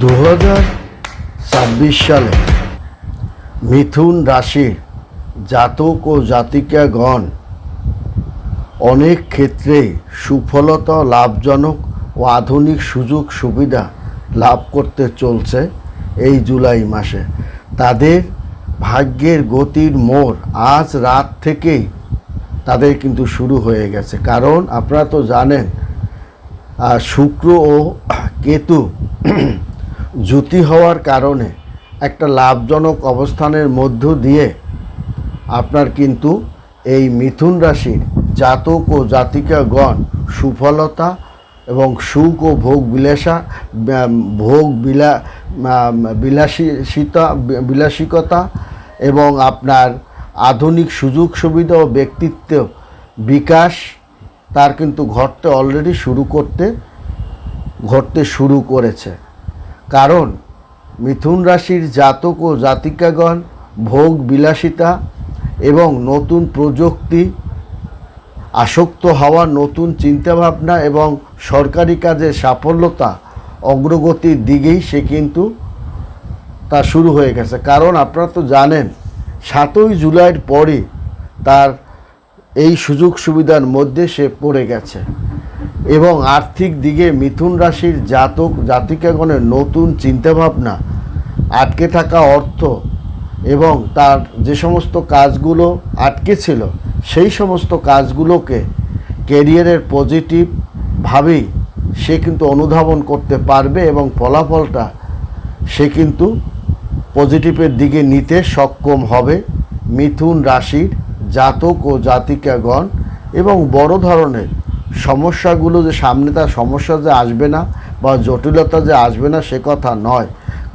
2026 সালে মিথুন রাশির জাতক ও জাতিকাগণ অনেক ক্ষেত্রেই সুফলতা, লাভজনক ও আধুনিক সুযোগ সুবিধা লাভ করতে চলছে এই জুলাই মাসে। তাদের ভাগ্যের গতির মোড় আজ রাত থেকেই তাদের কিন্তু শুরু হয়ে গেছে। কারণ আপনারা তো জানেন শুক্র ও কেতু জ্যোতি হওয়ার কারণে একটা লাভজনক অবস্থানের মধ্য দিয়ে আপনার কিন্তু এই মিথুন রাশির জাতক ও জাতিকাগণ সুফলতা এবং সুখ ও বিলাসিকতা এবং আপনার আধুনিক সুযোগ সুবিধা ও ব্যক্তিত্ব বিকাশ তার কিন্তু ঘটতে শুরু করেছে। কারণ মিথুন রাশির জাতক ও জাতিকাগণ ভোগ বিলাসিতা এবং নতুন প্রযুক্তি আসক্ত হওয়া, নতুন চিন্তাভাবনা এবং সরকারি কাজের সাফল্যতা অগ্রগতির দিকেই সে কিন্তু তা শুরু হয়ে গেছে। কারণ আপনারা তো জানেন 7ই জুলাইয়ের পরে তার এই সুযোগ সুবিধার মধ্যে সে পড়ে গেছে এবং আর্থিক দিকে মিথুন রাশির জাতক জাতিকাগণের নতুন চিন্তাভাবনা, আটকে থাকা অর্থ এবং তার যে সমস্ত কাজগুলো আটকে ছিল সেই সমস্ত কাজগুলোকে ক্যারিয়ারের পজিটিভভাবেই সে কিন্তু অনুধাবন করতে পারবে এবং ফলাফলটা সে কিন্তু পজিটিভের দিকে নিতে সক্ষম হবে মিথুন রাশির জাতক ও জাতিকাগণ। এবং বড় ধরনের সমস্যাগুলো যে সামনে তার সমস্যা যে আসবে না বা জটিলতা যে আসবে না সে কথা নয়।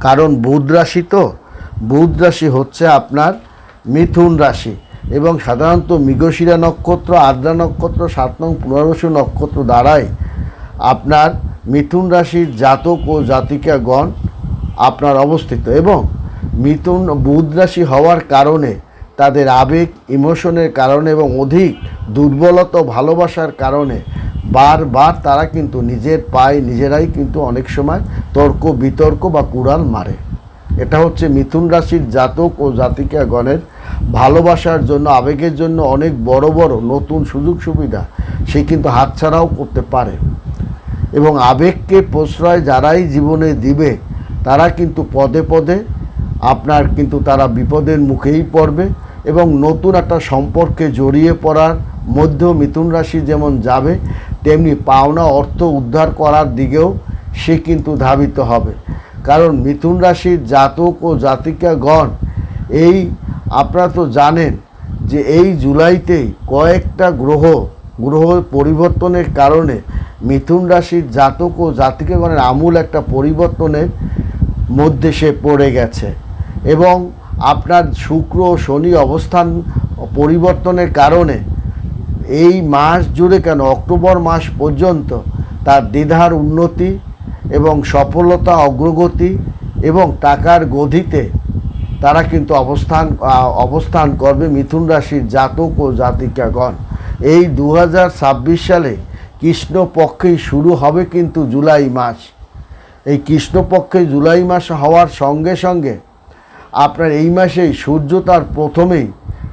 কারণ বুধ রাশি হচ্ছে আপনার মিথুন রাশি এবং সাধারণত মৃগশিরা নক্ষত্র, আদ্রা নক্ষত্র, 7 নং পুনর্বসু নক্ষত্র দ্বারাই আপনার মিথুন রাশির জাতক ও জাতিকাগণ আপনার অবস্থিত। এবং বুধ রাশি হওয়ার কারণে তাদের আবেগ, ইমোশনের কারণে এবং অধিক দুর্বলতা, ভালোবাসার কারণে বারবার তারা কিন্তু নিজের পায়ে নিজেরাই কিন্তু অনেক সময় তর্ক বিতর্ক বা কুড়াল মারে। এটা হচ্ছে মিথুন রাশির জাতক ও জাতিকাগণের ভালোবাসার জন্য, আবেগের জন্য অনেক বড় বড় নতুন সুযোগ সুবিধা সে কিন্তু হাতছাড়াও করতে পারে। এবং আবেগকে প্রশ্রয় যারাই জীবনে দিবে তারা কিন্তু পদে পদে আপনার কিন্তু তারা বিপদের মুখেই পড়বে এবং নতুন একটা সম্পর্কে জড়িয়ে পড়ার মধ্যেও মিথুন রাশি যেমন যাবে তেমনি পাওনা অর্থ উদ্ধার করার দিকেও সে কিন্তু ধাবিত হবে। কারণ মিথুন রাশির জাতক ও জাতিকাগণ আপনারা তো জানেন যে এই জুলাইতেই কয়েকটা গ্রহ পরিবর্তনের কারণে মিথুন রাশির জাতক ও জাতিকাগণের আমূল একটা পরিবর্তনের মধ্যে সে পড়ে গেছে। এবং আপনার শুক্র ও শনি অবস্থান পরিবর্তনের কারণে এই মাস জুড়ে কেন অক্টোবর মাস পর্যন্ত তার দ্বিধার উন্নতি এবং সফলতা, অগ্রগতি এবং টাকার গতিতে তারা কিন্তু অবস্থান করবে মিথুন রাশির জাতক ও জাতিকাগণ। এই 2026 সালে কৃষ্ণপক্ষেই শুরু হবে কিন্তু জুলাই মাস। এই কৃষ্ণপক্ষে জুলাই মাস হওয়ার সঙ্গে সঙ্গে আপনার এই মাসেই সূর্য তার প্রথমেই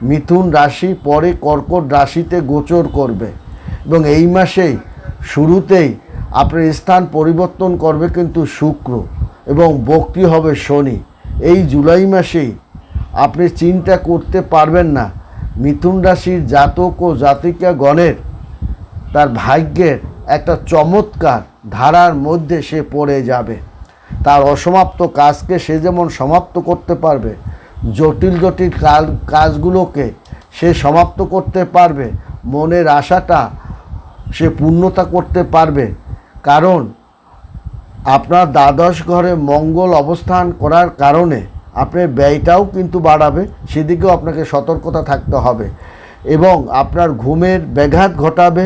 মিথুন রাশি, পরে কর্কট রাশিতে গোচর করবে এবং এই মাসেই শুরুতেই আপনার স্থান পরিবর্তন করবে কিন্তু শুক্র এবং বক্রী হবে শনি। এই জুলাই মাসেই আপনি চিন্তা করতে পারবেন না মিথুন রাশির জাতক ও জাতিকাগণের তার ভাগ্যের একটা চমৎকার ধারার মধ্যে সে পড়ে যাবে। তার অসমাপ্ত কাজকে সে যেমন সমাপ্ত করতে পারবে, জটিল কাজগুলোকে সে সমাপ্ত করতে পারবে, মনের আশাটা সে পূর্ণতা করতে পারবে। কারণ আপনার দ্বাদশ ঘরে মঙ্গল অবস্থান করার কারণে আপনার ব্যয়টাও কিন্তু বাড়াবে, সেদিকেও আপনাকে সতর্কতা থাকতে হবে। এবং আপনার ঘুমের ব্যাঘাত ঘটাবে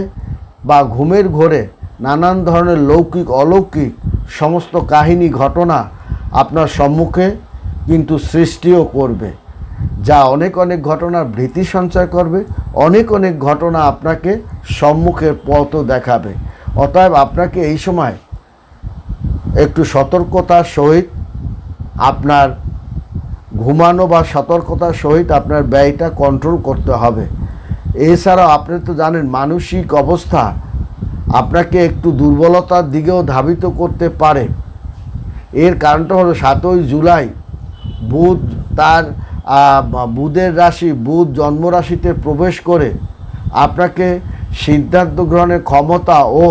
বা ঘুমের ঘোরে নানান ধরনের লৌকিক অলৌকিক সমস্ত কাহিনী ঘটনা আপনার সম্মুখে কিন্তু সৃষ্টিও করবে, যা অনেক ঘটনার ভীতি সঞ্চয় করবে, অনেক ঘটনা আপনাকে সম্মুখের পথও দেখাবে। অতএব আপনাকে এই সময় একটু সতর্কতার সহিত আপনার ঘুমানো বা সতর্কতার সহিত আপনার ব্যয়টা কন্ট্রোল করতে হবে। এছাড়াও আপনি তো জানেন মানসিক অবস্থা আপনাকে একটু দুর্বলতার দিকেও ধাবিত করতে পারে। এর কারণটা হলো 7ই জুলাই বুধ তার বুধের রাশি বুধ জন্মরাশিতে প্রবেশ করে আপনাকে সিদ্ধান্ত গ্রহণের ক্ষমতা ও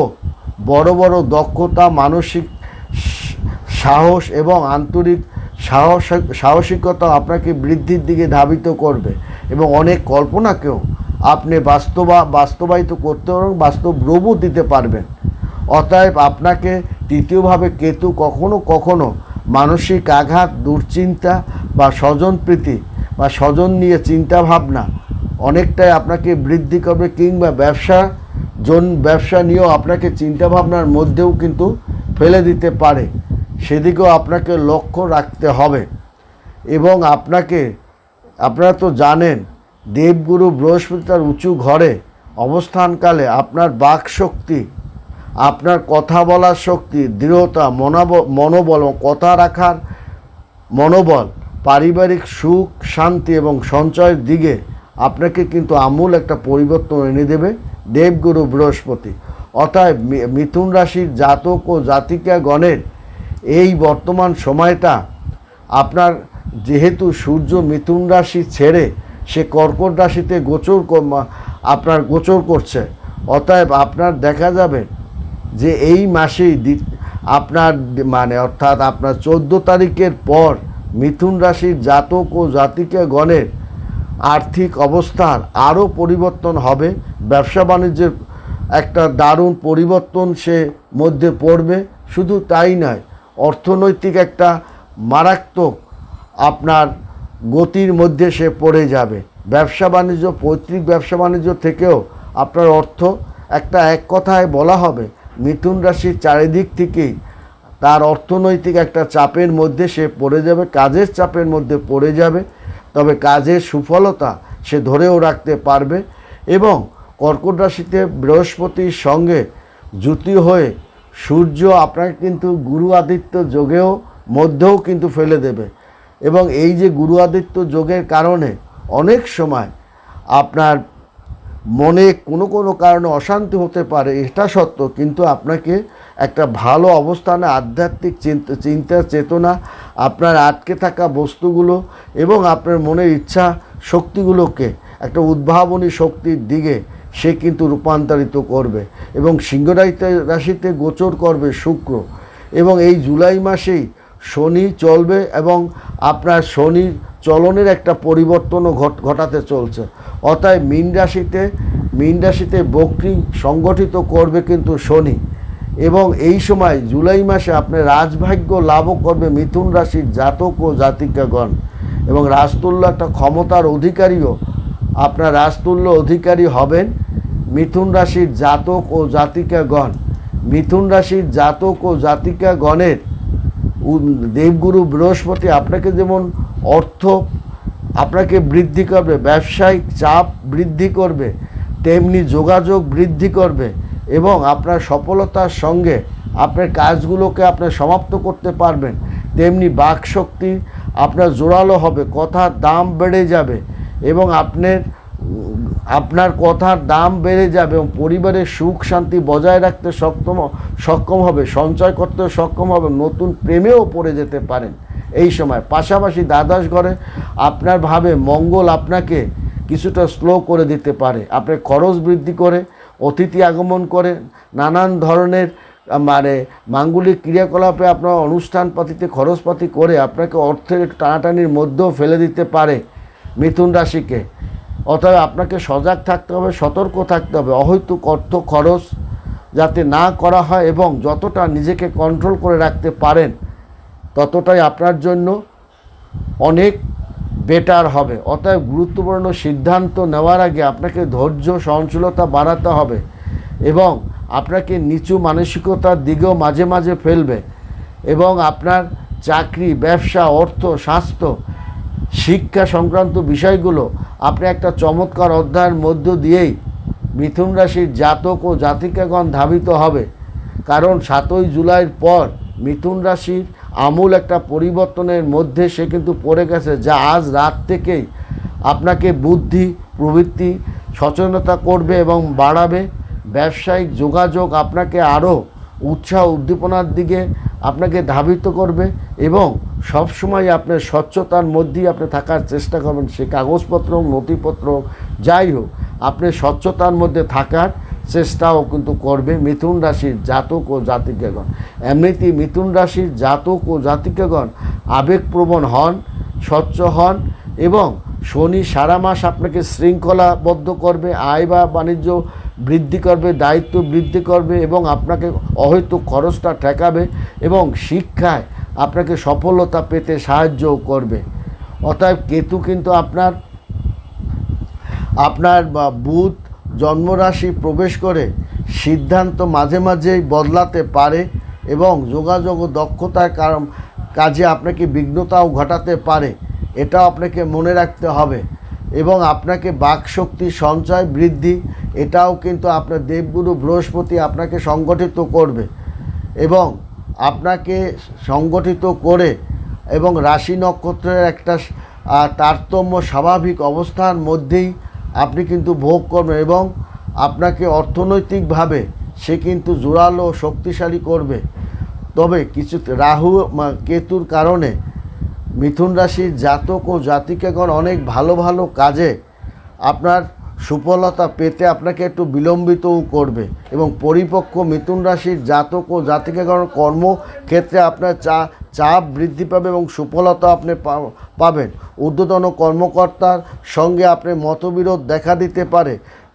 বড় বড় দক্ষতা, মানসিক সাহস এবং আন্তরিক সাহসিকতা আপনাকে বৃদ্ধির দিকে ধাবিত করবে এবং অনেক কল্পনাকেও আপনি বাস্তবায়িত করতে এবং বাস্তব রূপও দিতে পারবেন। অতএব আপনাকে তৃতীয়ভাবে কেতু কখনো কখনো মানসিক আঘাত, দুশ্চিন্তা বা স্বজনপ্রীতি বা স্বজন নিয়ে চিন্তাভাবনা অনেকটাই আপনাকে বৃদ্ধি করবে, কিংবা ব্যবসা নিয়েও আপনাকে চিন্তাভাবনার মধ্যেও কিন্তু ফেলে দিতে পারে। সেদিকেও আপনাকে লক্ষ্য রাখতে হবে। এবং আপনারা তো জানেন দেবগুরু বৃহস্পতি তার উঁচু ঘরে অবস্থানকালে আপনার বাক শক্তি, আপনার কথা বলার শক্তি, দৃঢ়তা, মনোবল, কথা রাখার মনোবল, পারিবারিক সুখ শান্তি এবং সঞ্চয়ের দিকে আপনাকে কিন্তু আমূল একটা পরিবর্তন এনে দেবে দেবগুরু বৃহস্পতি। অতএব মিথুন রাশির জাতক ও জাতিকাগণের এই বর্তমান সময়টা আপনার, যেহেতু সূর্য মিথুন রাশি ছেড়ে সে কর্কট রাশিতে গোচর করছে, অতএব আপনার দেখা যাবে যে এই মাসেই আপনার অর্থাৎ আপনার 14 তারিখের পর মিথুন রাশির জাতক ও জাতিকাগণের আর্থিক অবস্থার আরও পরিবর্তন হবে। ব্যবসা বাণিজ্যের একটা দারুণ পরিবর্তন সে মধ্যে পড়বে। শুধু তাই নয়, অর্থনৈতিক একটা মারাত্মক আপনার গতির মধ্যে সে পড়ে যাবে। ব্যবসা বাণিজ্য, পৈতৃক ব্যবসা বাণিজ্য থেকেও আপনার অর্থ এক কথায় বলা হবে মিথুন রাশির চারিদিক থেকেই তার অর্থনৈতিক একটা চাপের মধ্যে সে পড়ে যাবে, কাজের চাপের মধ্যে পড়ে যাবে। তবে কাজের সুফলতা সে ধরেও রাখতে পারবে। এবং কর্কট রাশিতে বৃহস্পতির সঙ্গে যুতি হয়ে সূর্য আপনাকে কিন্তু গুরু আদিত্য যোগেও মধ্যেও কিন্তু ফেলে দেবে। এবং এই যে গুরু আদিত্য যোগের কারণে অনেক সময় আপনার মনে কোনো কারণে অশান্তি হতে পারে, এটা সত্য, কিন্তু আপনাকে একটা ভালো অবস্থানে আধ্যাত্মিক চিন্তা চেতনা, আপনার আটকে থাকা বস্তুগুলো এবং আপনার মনের ইচ্ছা শক্তিগুলোকে একটা উদ্ভাবনী শক্তির দিকে সে কিন্তু রূপান্তরিত করবে। এবং সিংহ রাশিতে গোচর করবে শুক্র, এবং এই জুলাই মাসেই শনি চলবে এবং আপনার শনির চলনের একটা পরিবর্তনও ঘটাতে চলছে। অতএব মীন রাশিতে বক্রি সংগঠিত করবে কিন্তু শনি, এবং এই সময় জুলাই মাসে আপনার রাজভাগ্য লাভও করবে মিথুন রাশির জাতক ও জাতিকাগণ। এবং রাজতুল্য একটা ক্ষমতার অধিকারীও আপনার রাজতুল্য অধিকারী হবেন মিথুন রাশির জাতক ও জাতিকাগণ। মিথুন রাশির জাতক ও জাতিকাগণের দেবগুরু বৃহস্পতি আপনাকে যেমন অর্থ আপনাকে বৃদ্ধি করবে, ব্যবসায়িক চাপ বৃদ্ধি করবে, তেমনি যোগাযোগ বৃদ্ধি করবে এবং আপনার সফলতার সঙ্গে আপনার কাজগুলোকে আপনি সমাপ্ত করতে পারবেন। তেমনি বাকশক্তি আপনার জোরালো হবে, কথার দাম বেড়ে যাবে এবং আপনার কথার দাম বেড়ে যাবে এবং পরিবারের সুখ শান্তি বজায় রাখতে সক্ষম হবে, সঞ্চয় করতে সক্ষম হবে, নতুন প্রেমেও পড়ে যেতে পারেন এই সময়। পাশাপাশি দ্বাদশ ঘরে আপনার ভাবে মঙ্গল আপনাকে কিছুটা স্লো করে দিতে পারে, আপনার খরচ বৃদ্ধি করে, অতিথি আগমন করে, নানান ধরনের মাঙ্গলিক ক্রিয়াকলাপে আপনার অনুষ্ঠানপাতিতে খরচপাতি করে আপনাকে অর্থের টানাটানির মধ্যেও ফেলে দিতে পারে মিথুন রাশিকে। অতএব আপনাকে সজাগ থাকতে হবে, সতর্ক থাকতে হবে, অহৈতুক অর্থ খরচ যাতে না করা হয় এবং যতটা নিজেকে কন্ট্রোল করে রাখতে পারেন ততটাই আপনার জন্য অনেক বেটার হবে। অতএব গুরুত্বপূর্ণ সিদ্ধান্ত নেওয়ার আগে আপনাকে ধৈর্য সহনশীলতা বাড়াতে হবে এবং আপনাকে নিচু মানসিকতার দিকেও মাঝে মাঝে ফেলবে। এবং আপনার চাকরি, ব্যবসা, অর্থ, স্বাস্থ্য, শিক্ষা সংক্রান্ত বিষয়গুলো আপনি একটা চমৎকার অধ্যায়ের মধ্য দিয়েই মিথুন রাশির জাতক ও জাতিকাগণ ধাবিত হবে। কারণ 7ই জুলাইয়ের পর মিথুন রাশির আমূল একটা পরিবর্তনের মধ্যে সে কিন্তু পড়ে গেছে, যা আজ রাত থেকেই আপনাকে বুদ্ধি প্রবৃত্তি সচেতনতা করবে এবং বাড়াবে। ব্যবসায়িক যোগাযোগ আপনাকে আরও উৎসাহ উদ্দীপনার দিকে আপনাকে ধাবিত করবে এবং সবসময় আপনার স্বচ্ছতার মধ্যেই আপনি থাকার চেষ্টা করবেন। সে কাগজপত্র নথিপত্র যাই হোক, আপনি স্বচ্ছতার মধ্যে থাকার চেষ্টাও কিন্তু করবে মিথুন রাশির জাতক ও জাতিকাগণ। এমনিতেই মিথুন রাশির জাতক ও জাতিকাগণ আবেগপ্রবণ হন, স্বচ্ছ হন এবং শনি সারা মাস আপনাকে শৃঙ্খলাবদ্ধ করবে, আয় বা বাণিজ্য বৃদ্ধি করবে, দায়িত্ব বৃদ্ধি করবে এবং আপনাকে অহেতুক খরচটা ঠেকাবে এবং শিক্ষায় আপনাকে সফলতা পেতে সাহায্যও করবে। অতএব কেতু কিন্তু আপনার বুধ জন্মরাশি প্রবেশ করে সিদ্ধান্ত মাঝে মাঝেই বদলাতে পারে এবং যোগাযোগ ও দক্ষতার কাজে আপনাকে বিঘ্নতাও ঘটাতে পারে, এটাও আপনাকে মনে রাখতে হবে। এবং আপনাকে বাকশক্তি সঞ্চয় বৃদ্ধি, এটাও কিন্তু আপনার দেবগুরু বৃহস্পতি আপনাকে সংগঠিত করবে এবং আপনাকে সংগঠিত করে এবং রাশি নক্ষত্রের একটা তারতম্য স্বাভাবিক অবস্থার মধ্যেই আপনি কিন্তু ভোগ করবেন এবং আপনাকে অর্থনৈতিকভাবে সে কিন্তু জোরালো শক্তিশালী করবে। তবে কিছু রাহু কেতুর কারণে মিথুন রাশির জাতক ও জাতিকাগণ অনেক ভালো ভালো কাজে আপনার সুফলতা পেতে আপনাকে একটু বিলম্বিতও করবে এবং পরিপক্ক মিথুন রাশির জাতক ও জাতিকাগণ কর্মক্ষেত্রে আপনার চাপ বৃদ্ধি পাবে এবং সুফলতা আপনি পাবেন। ঊর্ধ্বতন কর্মকর্তার সঙ্গে আপনি মতবিরোধ দেখা দিতে পারে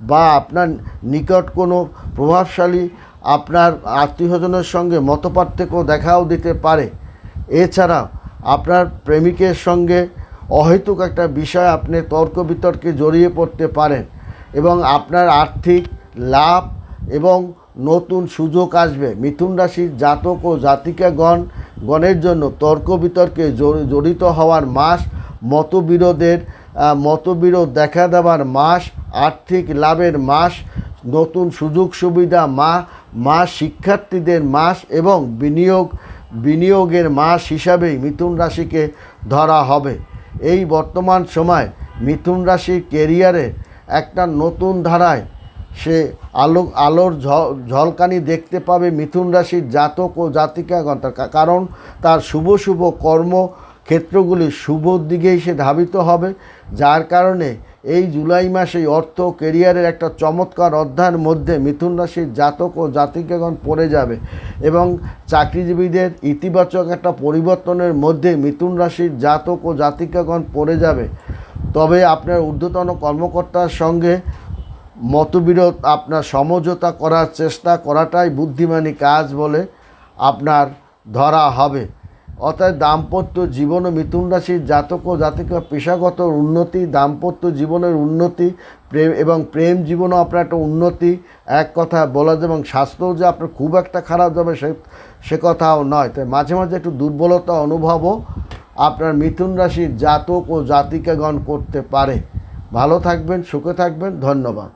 বা আপনার নিকট কোনো প্রভাবশালী আপনার আত্মীয়স্বজনের সঙ্গে মতপার্থক্য দেখাও দিতে পারে। এছাড়া আপনার প্রেমিকের সঙ্গে অহেতুক একটা বিষয় আপনি তর্ক বিতর্কে জড়িয়ে পড়তে পারেন এবং আপনার আর্থিক লাভ এবং নতুন সুযোগ আসবে। মিথুন রাশির জাতক ও জাতিকাগণের জন্য তর্ক বিতর্কে জড়িত হওয়ার মাস, মতবিরোধ দেখা দেওয়ার মাস, আর্থিক লাভের মাস, নতুন সুযোগ সুবিধা মাস, শিক্ষার্থীদের মাস এবং বিনিয়োগের মাস হিসাবেই মিথুন রাশিকে ধরা হবে। এই বর্তমান সময় মিথুন রাশির কেরিয়ারে একটা নতুন ধারায় সে আলোর ঝলকানি দেখতে পাবে মিথুন রাশির জাতক ও জাতিকাগণ, কারণ তার শুভ কর্মক্ষেত্রগুলি শুভ দিকেই সে ধাবিত হবে, যার কারণে এই জুলাই মাসেই অর্থ কেরিয়ারের একটা চমৎকার অধ্যায়ের মধ্যে মিথুন রাশির জাতক ও জাতিকাগণ পড়ে যাবে এবং চাকরিজীবীদের ইতিবাচক একটা পরিবর্তনের মধ্যে মিথুন রাশির জাতক ও জাতিকাগণ পড়ে যাবে। তবে আপনার ঊর্ধ্বতন কর্মকর্তার সঙ্গে মতবিরোধ আপনার সমঝোতা করার চেষ্টা করাটাই বুদ্ধিমানী কাজ বলে আপনার ধরা হবে। অর্থাৎ দাম্পত্য জীবন ও মিথুন রাশির জাতক ও জাতিকা পেশাগত উন্নতি, দাম্পত্য জীবনের উন্নতি, প্রেম জীবনও আপনার একটা উন্নতি এক কথা বলা যায় এবং স্বাস্থ্যও যে আপনার খুব একটা খারাপ যাবে সে কথাও নয়। তাই মাঝে মাঝে একটু দুর্বলতা অনুভবও আপনার মিথুন রাশির জাতক ও জাতিকাগণ করতে পারে। ভালো থাকবেন, সুখে থাকবেন, ধন্যবাদ।